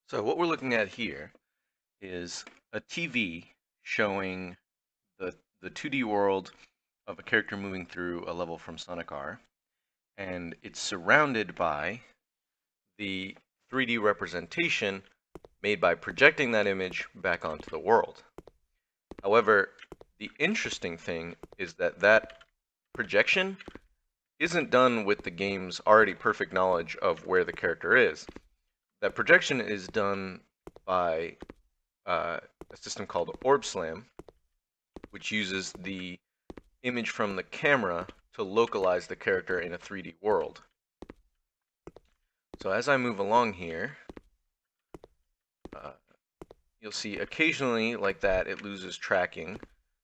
So what we're looking at here is a TV showing the 2D world of a character moving through a level from Sonic R, and it's surrounded by the 3D representation made by projecting that image back onto the world. However, the interesting thing is that that projection isn't done with the game's already perfect knowledge of where the character is. That projection is done by a system called Orb Slam, which uses the image from the camera to localize the character in a 3D world. So as I move along here, uh, you'll see occasionally like that it loses tracking.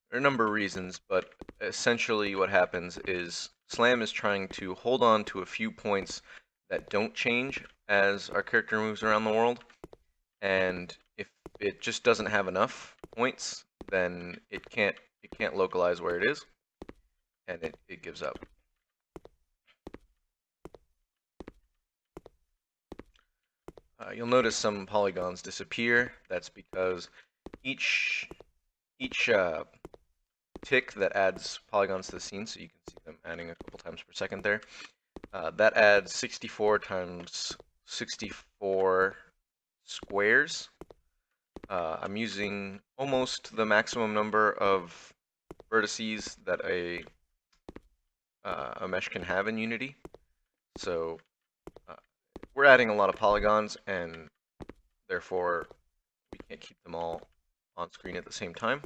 There are a number of reasons, but essentially what happens is Slam is trying to hold on to a few points that don't change as our character moves around the world, and if it just doesn't have enough points, then it can't localize where it is, and it gives up. You'll notice some polygons disappear. That's because each tick that adds polygons to the scene, so you can see them adding a couple times per second there, that adds 64 times 64 squares. I'm using almost the maximum number of vertices that a mesh can have in Unity. So we're adding a lot of polygons, and therefore we can't keep them all on screen at the same time.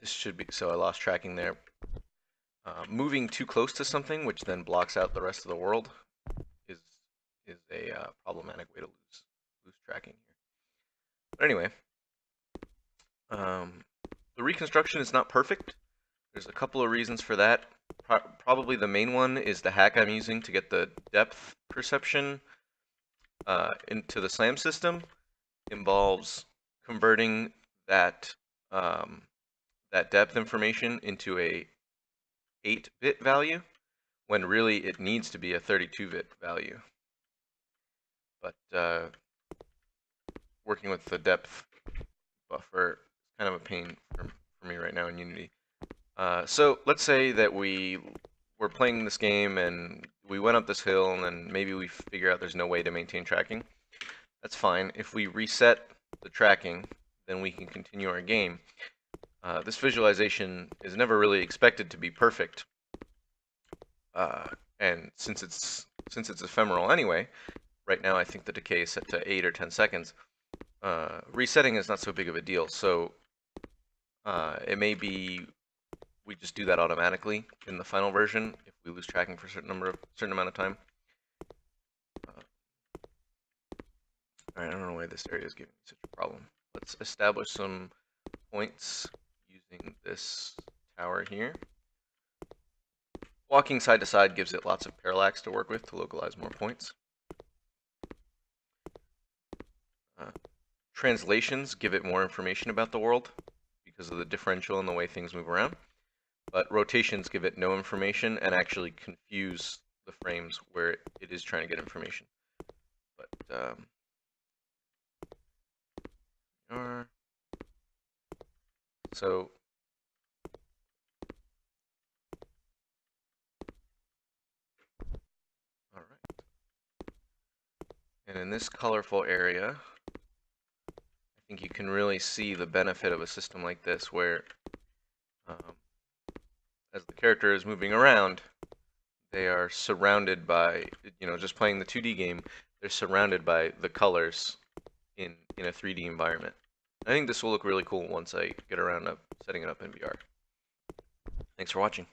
This should be, so I lost tracking there. Moving too close to something, which then blocks out the rest of the world, is a problematic way to lose tracking here. But anyway, the reconstruction is not perfect. There's a couple of reasons for that. Probably the main one is the hack I'm using to get the depth perception into the SLAM system. Involves converting that that depth information into a 8-bit value, when really it needs to be a 32-bit value. But working with the depth buffer is kind of a pain for me right now in Unity. So let's say that we're playing this game and we went up this hill, and then maybe we figure out there's no way to maintain tracking. That's fine. If we reset the tracking, then we can continue our game. This visualization is never really expected to be perfect, and since it's ephemeral anyway, right now I think the decay is set to 8 or 10 seconds. Resetting is not so big of a deal, so it may be we just do that automatically in the final version if we lose tracking for a certain amount of time. Alright, I don't know why this area is giving me such a problem. Let's establish some points using this tower here. Walking side to side gives it lots of parallax to work with to localize more points. Translations give it more information about the world because of the differential in the way things move around. But rotations give it no information and actually confuse the frames where it is trying to get information. But so all right, and in this colorful area, I think you can really see the benefit of a system like this, where as the character is moving around, they are surrounded by, just playing the 2D game, they're surrounded by the colors in a 3D environment. I think this will look really cool once I get around to setting it up in VR. Thanks for watching.